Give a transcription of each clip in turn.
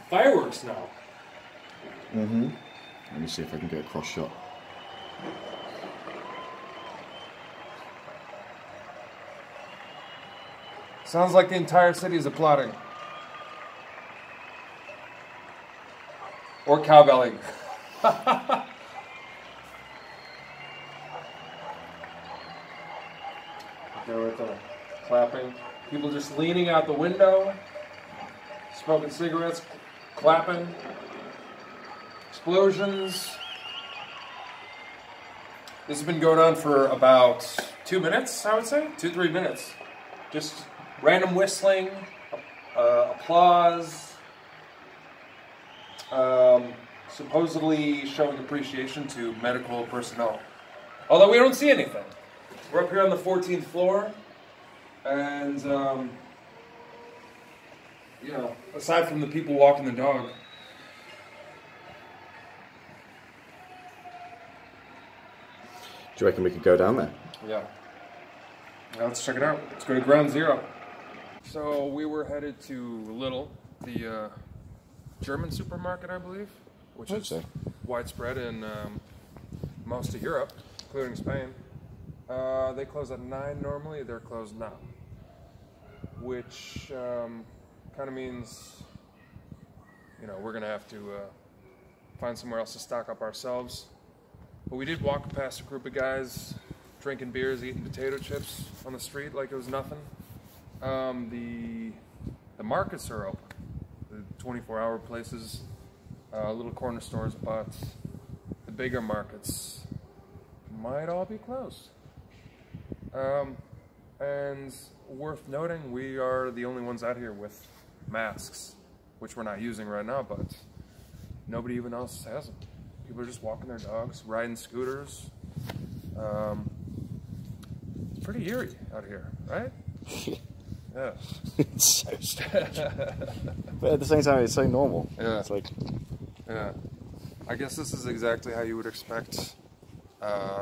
fireworks now. Mm-hmm. Let me see if I can get a cross shot. Sounds like the entire city is applauding. Or cowbelling. They're right there, clapping. People just leaning out the window, smoking cigarettes, clapping. Explosions. This has been going on for about 2 minutes, I would say. 2-3 minutes. Just random whistling, applause, supposedly showing appreciation to medical personnel. Although we don't see anything. We're up here on the 14th floor, and, you know, aside from the people walking the dog. Do you reckon we could go down there? Yeah. Now let's check it out. Let's go to ground zero. So we were headed to Lidl, the German supermarket, I believe, which is widespread in most of Europe, including Spain. They close at 9 normally. They're closed now, which kind of means, you know, we're gonna have to find somewhere else to stock up ourselves. But we did walk past a group of guys drinking beers, eating potato chips on the street like it was nothing. The markets are open, the 24-hour places, little corner stores, but the bigger markets might all be closed. And worth noting, we are the only ones out here with masks, which we're not using right now, but nobody even else has them. People are just walking their dogs, riding scooters. It's pretty eerie out here, right? Yeah. It's so strange. But at the same time, it's so normal. Yeah. It's like... Yeah. I guess this is exactly how you would expect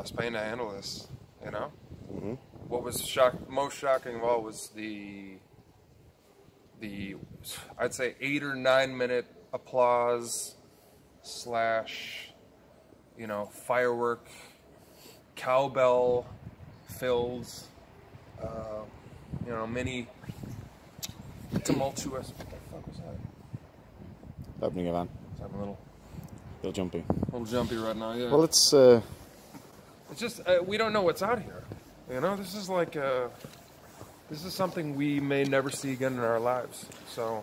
Spain to handle this, you know? Mm-hmm. What was most shocking of all was the I'd say 8 or 9 minute applause slash, you know, firework, cowbell filled, you know, mini tumultuous. What the fuck was that? Opening a van. It's having a little jumpy. Jumpy right now, yeah. Well, it's just, we don't know what's out here. You know, this is like, this is something we may never see again in our lives. So,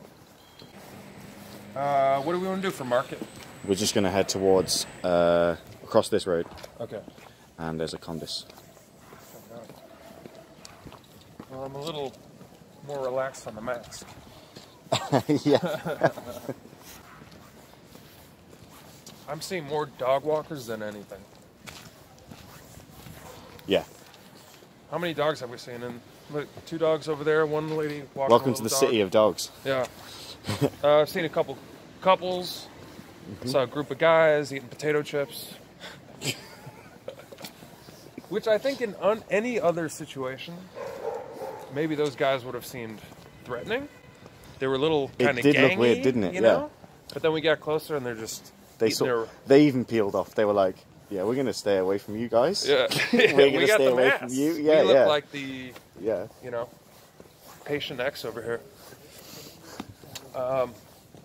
what do we want to do for market? We're just going to head towards, across this road. Okay. And there's a Condis. Okay. Well, I'm a little more relaxed on the mask. Yeah. I'm seeing more dog walkers than anything. Yeah. How many dogs have we seen? And look, 2 dogs over there, one lady walking. Welcome to the city of dogs. Yeah. I've seen a couple couples. Mm-hmm. Saw a group of guys eating potato chips. Which I think in any other situation, maybe those guys would have seemed threatening. They were a little kind of gangy. It did look weird, didn't it? You know? But then we got closer and they're just... They even peeled off. They were like, yeah, we're going to stay away from you guys. Yeah. We're going to stay away from you. Yeah, we look like the, you know, patient X over here. All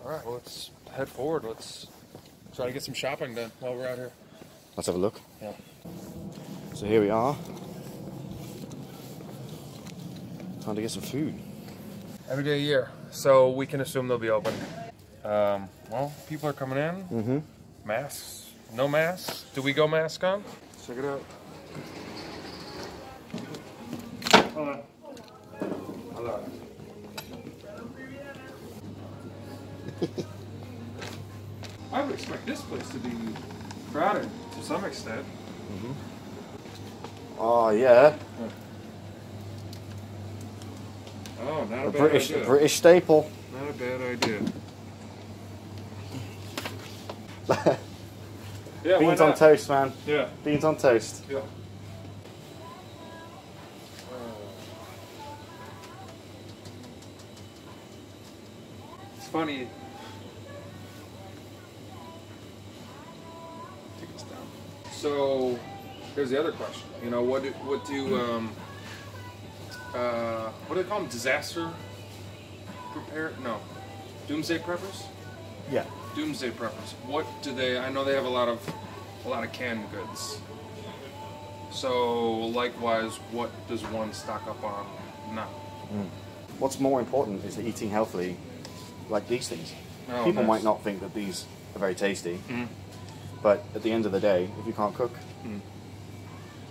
right, well, let's head forward. Let's try to get some shopping done while we're out here. Let's have a look. Yeah. So here we are. Time to get some food. Every day of the year, so we can assume they'll be open. Well, people are coming in. Mm-hmm. Masks? No masks? Do we go mask on? Check it out. Hold on. Hello. I would expect this place to be crowded to some extent. Mm-hmm. Oh, yeah. Oh, not a bad idea. A British staple. Not a bad idea. Yeah, beans on toast, man. Yeah. Beans on toast. Yeah. It's funny. So here's the other question. You know, what do what do they call them? Disaster prepare? No, doomsday preppers. Yeah. Doomsday preppers. What do they? I know they have a lot of canned goods. So likewise, what does one stock up on now? What's more important is eating healthily, like these things. Oh, People nice. might not think that these are very tasty, but at the end of the day, if you can't cook,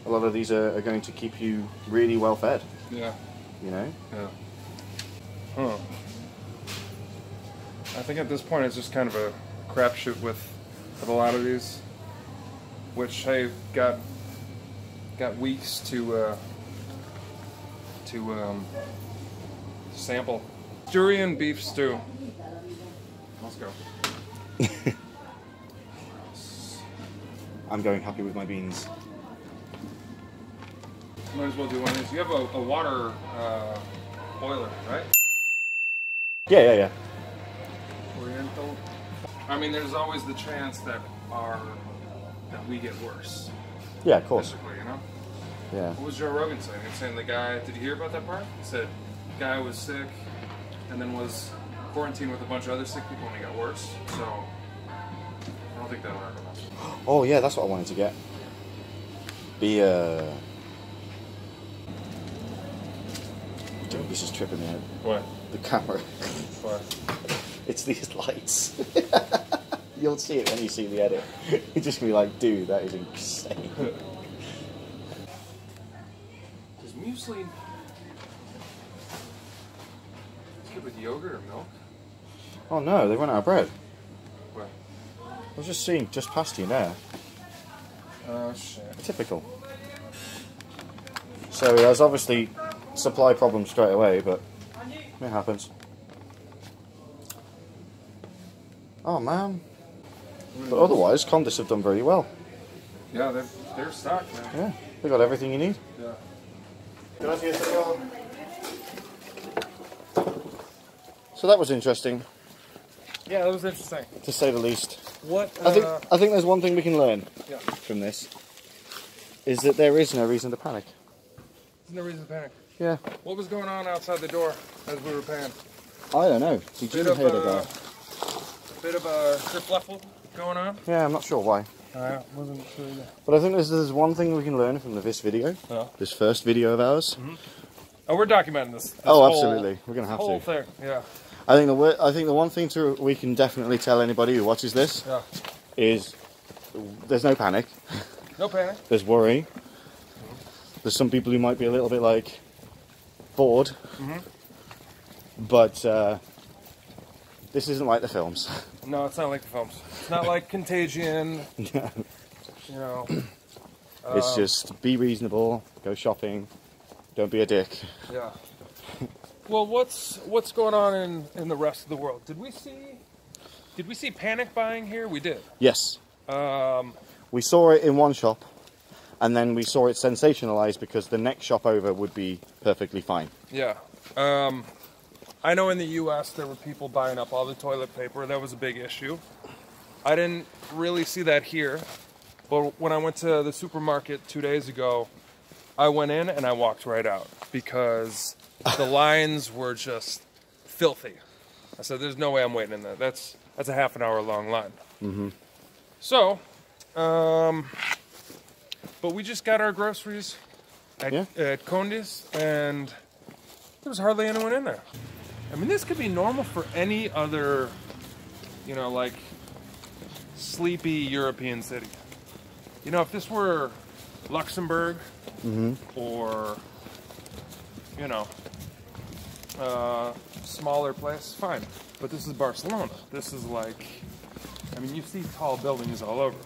a lot of these are going to keep you really well fed. Yeah. You know? Yeah. Huh. I think at this point it's just kind of a crapshoot with a lot of these, which I got weeks to sample. Durian beef stew. Let's go. I'm going happy with my beans. Might as well do one of these. You have a water boiler, right? Yeah. Oriental. I mean, there's always the chance that we get worse. Yeah, of course. Physically, you know. Yeah. What was Joe Rogan saying? He was saying the guy. Did you hear about that part? He said the guy was sick, and then was quarantined with a bunch of other sick people, and he got worse. So I don't think that'll happen. Oh yeah, that's what I wanted to get. Dude, this is tripping me out. What? The camera. What? It's these lights. You'll see it when you see the edit. You're just gonna be like, dude, that is insane. Does muesli? It's good with yogurt or milk? Oh no, they run out of bread. What? I was just seeing just past you there. Oh shit. Typical. So there's obviously supply problems straight away, but it happens. Oh man. But otherwise, Condis have done very well. Yeah, they're stocked, man. Yeah, they got everything you need. Yeah. Gracias, señor. So that was interesting, Yeah, that was interesting. to say the least. What? I think there's one thing we can learn from this, is that there is no reason to panic. There's no reason to panic. Yeah. What was going on outside the door as we were paying? I don't know. Did you hear that? Bit of a kerfluffle going on. Yeah, I'm not sure why. I wasn't sure either. But I think there's one thing we can learn from this video, this first video of ours. Oh, we're documenting this. Absolutely. We're gonna have whole to. Thing. Yeah. I think the one thing we can definitely tell anybody who watches this is there's no panic. No panic. There's worry. There's some people who might be a little bit like bored, but this isn't like the films. No, it's not like the films. It's not like Contagion. No. You know. It's just be reasonable, go shopping, don't be a dick. Yeah. Well, what's going on in the rest of the world? Did we see panic buying here? We did. Yes. We saw it in one shop, and then we saw it sensationalized because the next shop over would be perfectly fine. Yeah. I know in the U.S. there were people buying up all the toilet paper. That was a big issue. I didn't really see that here, but when I went to the supermarket 2 days ago, I went in and I walked right out because the lines were just filthy. I said, "There's no way I'm waiting in there. That's a half an hour long line." So, but we just got our groceries at Condis, and there was hardly anyone in there. I mean, this could be normal for any other, you know, like sleepy European city. You know, if this were Luxembourg or, you know, smaller place, fine. But this is Barcelona. This is like, I mean, you see tall buildings all over.